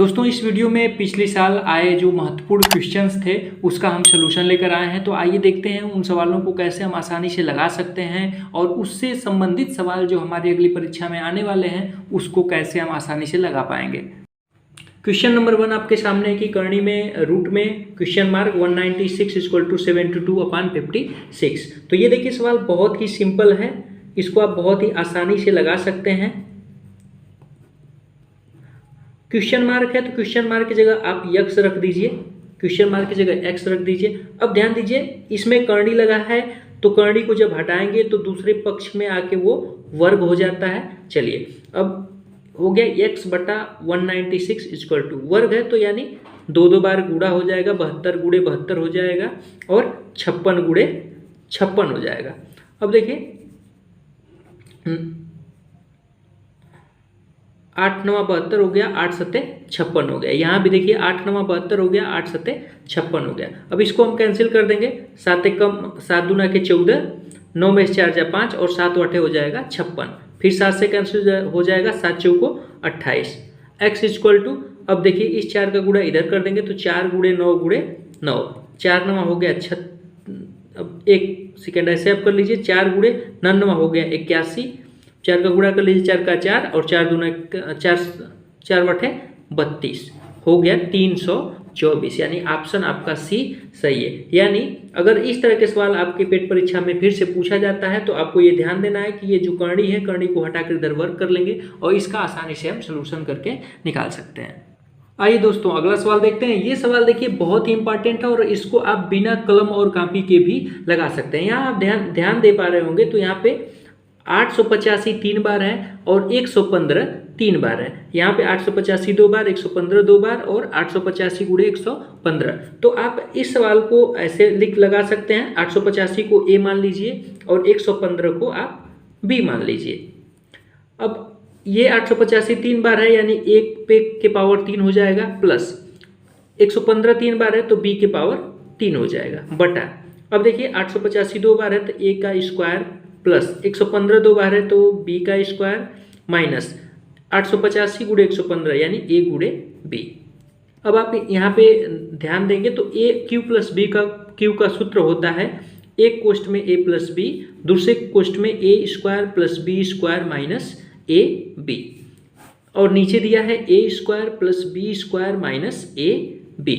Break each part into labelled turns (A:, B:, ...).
A: दोस्तों इस वीडियो में पिछले साल आए जो महत्वपूर्ण क्वेश्चंस थे उसका हम सलूशन लेकर आए हैं। तो आइए देखते हैं उन सवालों को कैसे हम आसानी से लगा सकते हैं और उससे संबंधित सवाल जो हमारी अगली परीक्षा में आने वाले हैं उसको कैसे हम आसानी से लगा पाएंगे। क्वेश्चन नंबर 1 आपके सामने है कि करनी में रूट में क्वेश्चन मार्क 196 इक्वल टू 72/56। तो ये देखिए सवाल बहुत ही सिंपल है, इसको आप बहुत ही आसानी से लगा सकते हैं। क्वेश्चन मार्क है तो क्वेश्चन मार्क की जगह आप यक्स रख दीजिए, क्वेश्चन मार्क की जगह एक्स रख दीजिए। अब ध्यान दीजिए इसमें करनी लगा है तो करनी को जब हटाएंगे तो दूसरे पक्ष में आके वो वर्ग हो जाता है। चलिए अब हो गया x बटा 196 इक्वल टू वर्ग है तो यानी दो बार गुणा हो जाएगा, 72 गुणे 72 हो जाएगा और 56 गुणे 56 हो जाएगा। अब देखिए 8 9 72 हो गया, 8 7 56 हो गया। यहाँ भी देखिए 8 9 72 हो गया, 8 7 56 हो गया। अब इसको हम कैंसिल कर देंगे, 7 कम 7 दूना के 14, 9 में 4 जा 5 और 7 8 हो जाएगा 56। फिर 7 से कैंसिल हो जाएगा, 7 चौको 28। एक्स इक्वल टू, अब देखिए इस 4 का गुणा इधर कर देंगे तो 4 गुणे 9 गुणे 9, 4 9 हो गया 6। अब एक सेकेंड ऐसे आप कर लीजिए, 4 गुणे 9 हो गया 81, 4 का गुणा कर लीजिए, 4 का 4 और 4 दूना 4 बटे 32 हो गया 324। यानी ऑप्शन आपका सी सही है। यानी अगर इस तरह के सवाल आपके पेट परीक्षा में फिर से पूछा जाता है तो आपको ये ध्यान देना है कि ये जो करनी है, करनी को हटाकर इधर वर्क कर लेंगे और इसका आसानी से हम सलूशन करके निकाल सकते हैं। आइए दोस्तों अगला सवाल देखते हैं। ये सवाल देखिए बहुत ही इंपॉर्टेंट है और इसको आप बिना कलम और कॉपी के भी लगा सकते हैं। यहाँ आप ध्यान दे पा रहे होंगे तो यहाँ पे 885 3 बार है और 115 3 बार है। यहाँ पे 885 2 बार, 115 2 बार और 885 गुणे 115। तो आप इस सवाल को ऐसे लगा सकते हैं, 885 को ए मान लीजिए और 115 को आप बी मान लीजिए। अब ये 885 3 बार है यानी 1 पे के पावर 3 हो जाएगा, प्लस 115 3 बार है तो बी के पावर 3 हो जाएगा, बटा अब देखिए 885 2 बार है तो ए का स्क्वायर प्लस 115 2 बार है तो बी का स्क्वायर माइनस 885 गुणे 115 यानी ए गुणे बी। अब आप यहाँ पे ध्यान देंगे तो ए क्यू प्लस बी का क्यू का सूत्र होता है एक कोष्ठ में ए प्लस बी, दूसरे कोष्ठ में A square plus B square minus A B, और नीचे दिया है A square plus B square minus A B.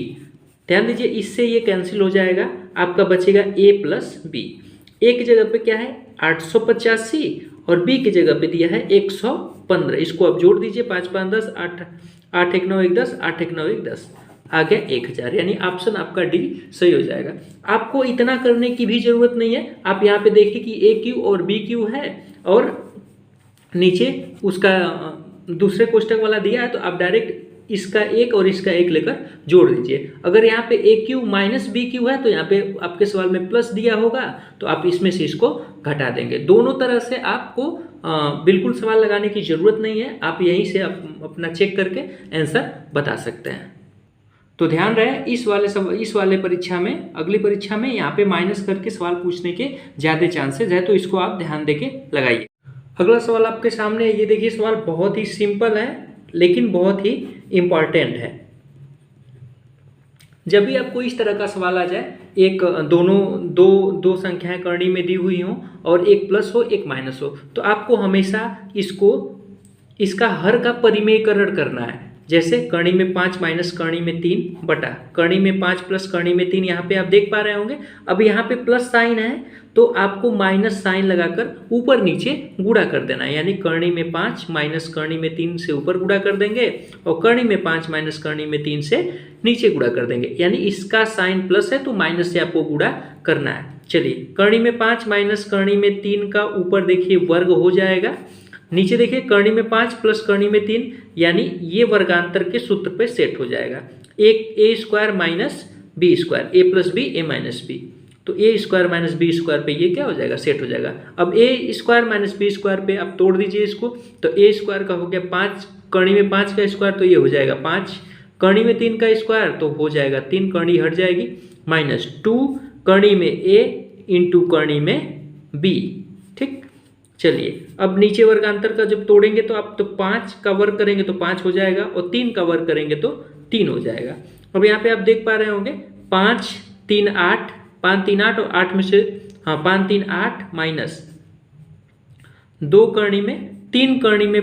A: ध्यान दीजिए इससे ये कैंसिल हो जाएगा, आपका बचेगा ए प्लस बी। ए की जगह पे क्या है 885 और बी की जगह पे दिया है 115। इसको आप जोड़ दीजिए, 5 5 10, 8 8 1 9 1 10, 8 1 9 1 10, आ गया 1000। यानी ऑप्शन आपका डी सही हो जाएगा। आपको इतना करने की भी जरूरत नहीं है। आप यहाँ पे देखिए कि ए क्यू और बी क्यू है और नीचे उसका दूसरे कोष्टक वाला दिया है तो आप डायरेक्ट इसका एक और इसका एक लेकर जोड़ दीजिए। अगर यहाँ पे ए क्यू माइनस बी क्यू है तो यहाँ पे आपके सवाल में प्लस दिया होगा तो आप इसमें से इसको घटा देंगे। दोनों तरह से आपको बिल्कुल सवाल लगाने की जरूरत नहीं है, आप यहीं से अपना चेक करके आंसर बता सकते हैं। तो ध्यान रहे इस वाले परीक्षा में, अगली परीक्षा में यहाँ पे माइनस करके सवाल पूछने के ज़्यादा चांसेज है, तो इसको आप ध्यान देके लगाइए। अगला सवाल आपके सामने, ये देखिए सवाल बहुत ही सिंपल है लेकिन बहुत ही इम्पॉर्टेंट है। जब भी आपको इस तरह का सवाल आ जाए, एक दो संख्याएं करनी में दी हुई हों और एक प्लस हो एक माइनस हो, तो आपको हमेशा इसका हर का परिमेयकरण करना है। जैसे करनी में 5 माइनस करनी में 3 बटा करनी में 5 प्लस करनी में 3, यहाँ पे आप देख पा रहे होंगे। अब यहाँ पे प्लस साइन है तो आपको माइनस साइन लगाकर ऊपर नीचे गुणा कर देना है। यानी करनी में 5 माइनस करनी में 3 से ऊपर गुणा कर देंगे और करनी में 5 माइनस करनी में 3 से नीचे गुणा कर देंगे। यानी इसका साइन प्लस है तो माइनस से आपको गुणा करना है। चलिए करनी में 5 माइनस करनी में 3 का ऊपर देखिए वर्ग हो जाएगा, नीचे देखिए करनी में 5 प्लस करनी में 3 यानी ये वर्गांतर के सूत्र पे सेट हो जाएगा। एक ए स्क्वायर माइनस बी स्क्वायर, ए प्लस बी ए माइनस बी, तो ए स्क्वायर माइनस बी स्क्वायर पे ये क्या हो जाएगा सेट हो जाएगा। अब ए स्क्वायर माइनस बी स्क्वायर पे आप तोड़ दीजिए इसको, तो ए स्क्वायर का हो गया 5, करनी में 5 का स्क्वायर तो ये हो जाएगा 5, करनी में 3 का स्क्वायर तो हो जाएगा 3, करनी हट जाएगी, माइनस 2 करनी में ए इंटू करनी में बी। ठीक, चलिए अब नीचे वर्गांतर का जब तोड़ेंगे तो आप तो 5 का वर्ग करेंगे तो 5 हो जाएगा और 3 का वर्ग करेंगे तो 3 हो जाएगा। अब यहाँ पे आप देख पा रहे होंगे 5 3 8, 5 3 8 और 8 में से 5 3 8 माइनस 2 करनी में 3 करनी में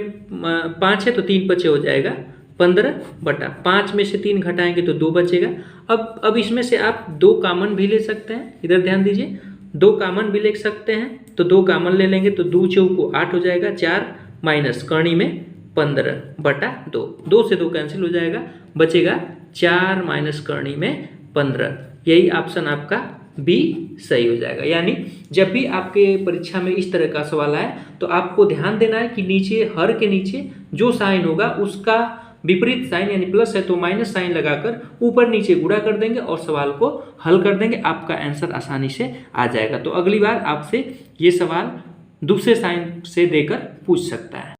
A: 5 है तो 3 बचे हो जाएगा 15/5 में से 3 घटाएंगे तो 2 बचेगा। अब इसमें से आप 2 कामन भी ले सकते हैं, इधर ध्यान दीजिए 2 कामन भी ले सकते हैं तो 2 कामन ले लेंगे तो 2 चौको 8 हो जाएगा, 4 माइनस करनी में 15/2, 2 से 2 कैंसिल हो जाएगा, बचेगा 4 माइनस करनी में 15। यही ऑप्शन आपका बी सही हो जाएगा। यानी जब भी आपके परीक्षा में इस तरह का सवाल आए तो आपको ध्यान देना है कि नीचे हर के नीचे जो साइन होगा उसका विपरीत साइन, यानी प्लस है तो माइनस साइन लगाकर ऊपर नीचे गुणा कर देंगे और सवाल को हल कर देंगे, आपका आंसर आसानी से आ जाएगा। तो अगली बार आपसे ये सवाल दूसरे साइन से देकर पूछ सकता है।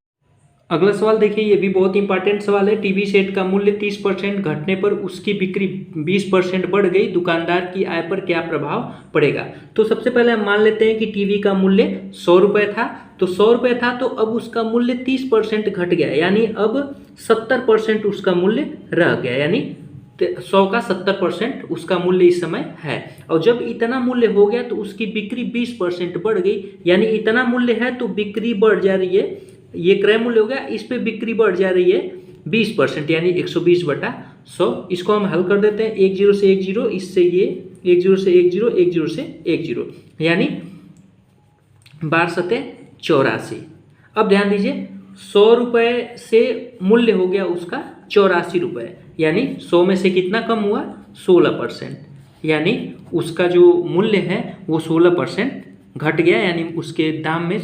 A: अगला सवाल देखिए, ये भी बहुत इंपॉर्टेंट सवाल है। टीवी सेट का मूल्य 30% घटने पर उसकी बिक्री 20% बढ़ गई, दुकानदार की आय पर क्या प्रभाव पड़ेगा? तो सबसे पहले हम मान लेते हैं कि टीवी का मूल्य 100 रुपये था, तो 100 रुपये था तो अब उसका मूल्य 30% घट गया, यानी अब 70% उसका मूल्य रह गया, यानी 100 का 70% उसका मूल्य इस समय है। और जब इतना मूल्य हो गया तो उसकी बिक्री 20% बढ़ गई, यानी इतना मूल्य है तो बिक्री बढ़ जा रही है, ये क्रय मूल्य हो गया, इस पे बिक्री बढ़ जा रही है 20%, यानी 120/100। इसको हम हल कर देते हैं, 1 0 से 1 0, इससे ये 1 0 से 1 0, 1 0 से 1 0, यानी 12 सते 84। अब ध्यान दीजिए 100 रुपये से मूल्य हो गया उसका 84 रुपये, यानी 100 में से कितना कम हुआ? 16%, यानी उसका जो मूल्य है वो 16% घट गया, यानी उसके दाम में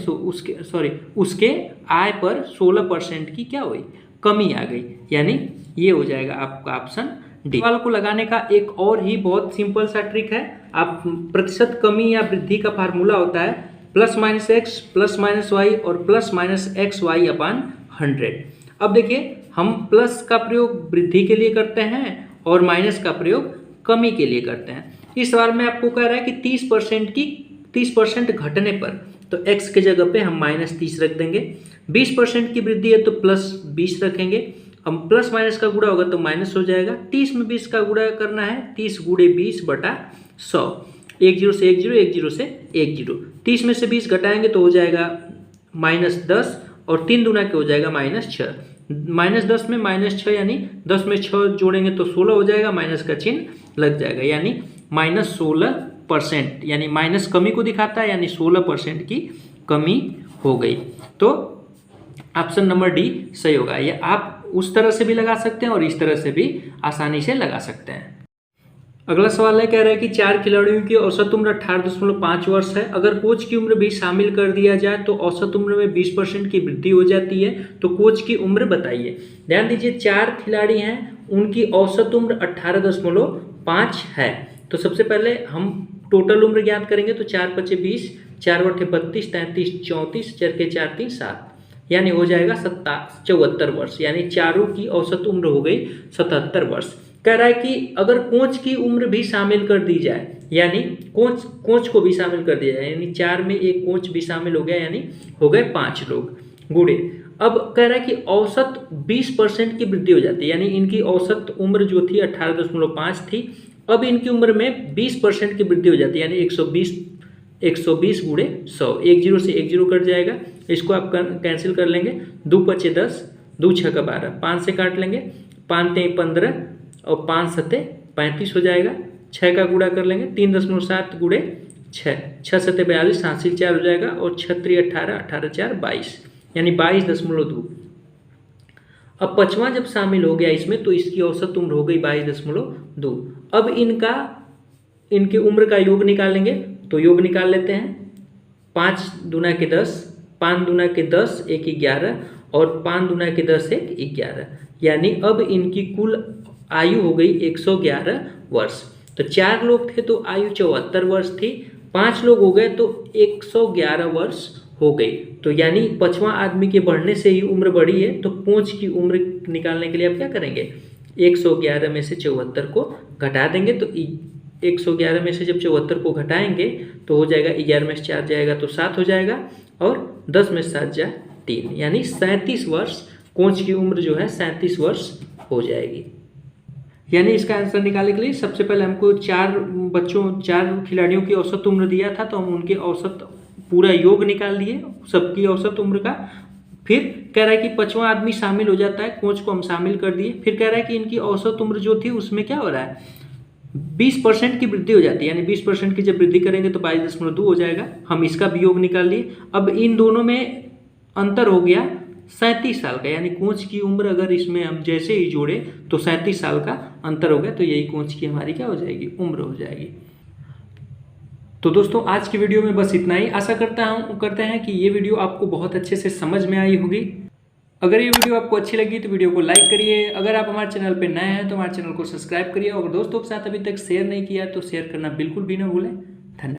A: उसके आय पर 16% की क्या हुई? कमी आ गई, यानी ये हो जाएगा आपका ऑप्शन डी। सवाल को लगाने का एक और ही बहुत सिंपल सा ट्रिक है। आप प्रतिशत कमी या वृद्धि का फार्मूला होता है +-x +-y और +-xy/100। अब देखिए हम प्लस का प्रयोग वृद्धि के लिए करते हैं और माइनस का प्रयोग कमी के लिए करते हैं। इस सवाल में आपको कह रहा है कि 30% घटने पर तो x के जगह पे हम -30 रख देंगे, 20% की वृद्धि है तो +20 रखेंगे, हम प्लस माइनस का गुणा होगा तो माइनस हो जाएगा, 30 में 20 का गुणा करना है, 30 गुणे 20/100, 1 0 से 1 0, 1 0 से 1 0, 30 में से 20 घटाएंगे तो हो जाएगा -10 और 3 दूना के हो जाएगा -6, -10 में -6 यानी 10 में 6 जोड़ेंगे तो 16 हो जाएगा, माइनस का चिन्ह लग जाएगा, यानी -16%, यानी माइनस कमी को दिखाता है, यानी 16% की कमी हो गई। तो ऑप्शन नंबर डी सही होगा। ये आप उस तरह से भी लगा सकते हैं और इस तरह से भी आसानी से लगा सकते हैं। अगला सवाल है, कह रहा है कि 4 खिलाड़ियों की औसत उम्र 18.5 वर्ष है। अगर कोच की उम्र भी शामिल कर दिया जाए तो औसत उम्र में 20% की वृद्धि हो जाती है, तो कोच की उम्र बताइए। ध्यान दीजिए 4 खिलाड़ी हैं, उनकी औसत उम्र 18.5 है। तो सबसे पहले हम टोटल उम्र ज्ञात करेंगे तो 4 × 5 = 20, 4 × 8 = 32, 33 = 34, 4 के 4 = 3 7, यानी हो जाएगा 74 वर्ष, यानी चारों की औसत उम्र हो गई 77 वर्ष। कह रहा है कि अगर कोच की उम्र भी शामिल कर दी जाए, यानी कोच को भी शामिल कर दिया जाए, यानी 4 में एक कोच भी शामिल हो गया, यानी हो गए 5 लोग गुणे। अब कह रहा है कि औसत 20% की वृद्धि हो जाती है, यानी इनकी औसत उम्र जो थी 18.5 थी, अब इनकी उम्र में 20% की वृद्धि हो जाती है, यानी 120 × 100, 1 0 से 1 0 कट जाएगा, इसको आप कैंसिल कर लेंगे, 2 × 5 = 10, 2 × 6 = 12, 5 से काट लेंगे, 5 × 3 = 15 और 5 × 7 = 35 हो जाएगा, 6 का गुणा कर लेंगे, 3.7 गुणे 6, 6 × 7 = 42, 7 से 4 हो जाएगा और 6 × 3 = 18, 18 × 4 = 22, यानी 22.2। अब 5वां जब शामिल हो गया इसमें तो इसकी औसत उम्र हो गई 22.2। अब इनके उम्र का योग निकालेंगे, तो योग निकाल लेते हैं, 5 दूना के 10, 5 दूना के 10, 1 11 और 5 दूना के 10, 1 11, यानी अब इनकी कुल आयु हो गई 111 वर्ष। तो 4 लोग थे तो आयु 74 वर्ष थी, 5 लोग हो गए तो 111 वर्ष हो गई। तो यानी 5वां आदमी के बढ़ने से ही उम्र बढ़ी है, तो कोच की उम्र निकालने के लिए आप क्या करेंगे, 111 में से 74 को घटा देंगे, तो 111 में से जब 74 को घटाएंगे तो हो जाएगा, 11 में से 4 जाएगा तो 7 हो जाएगा, और 10 में 7 जा 3, यानी 37 वर्ष कोच की उम्र जो है 37 वर्ष हो जाएगी। यानी इसका आंसर निकालने के लिए सबसे पहले हमको 4 खिलाड़ियों की औसत उम्र दिया था, तो हम उनके औसत पूरा योग निकाल दिए सबकी औसत उम्र का। फिर कह रहा है कि 5वां आदमी शामिल हो जाता है, कोच को हम शामिल कर दिए। फिर कह रहा है कि इनकी औसत उम्र जो थी उसमें क्या हो रहा है, 20% की वृद्धि हो जाती है, यानी 20% की जब वृद्धि करेंगे तो 22.2 हो जाएगा। हम इसका भी योग निकाल लिए। अब इन दोनों में अंतर हो गया 37 साल का, यानी कोच की उम्र अगर इसमें हम जैसे ही जोड़े तो 37 साल का अंतर हो गया, तो यही कोच की हमारी क्या हो जाएगी, उम्र हो जाएगी। तो दोस्तों आज की वीडियो में बस इतना ही। आशा करते हैं कि ये वीडियो आपको बहुत अच्छे से समझ में आई होगी। अगर ये वीडियो आपको अच्छी लगी तो वीडियो को लाइक करिए। अगर आप हमारे चैनल पर नए हैं तो हमारे चैनल को सब्सक्राइब करिए, और दोस्तों के साथ अभी तक शेयर नहीं किया तो शेयर करना बिल्कुल भी ना भूलें।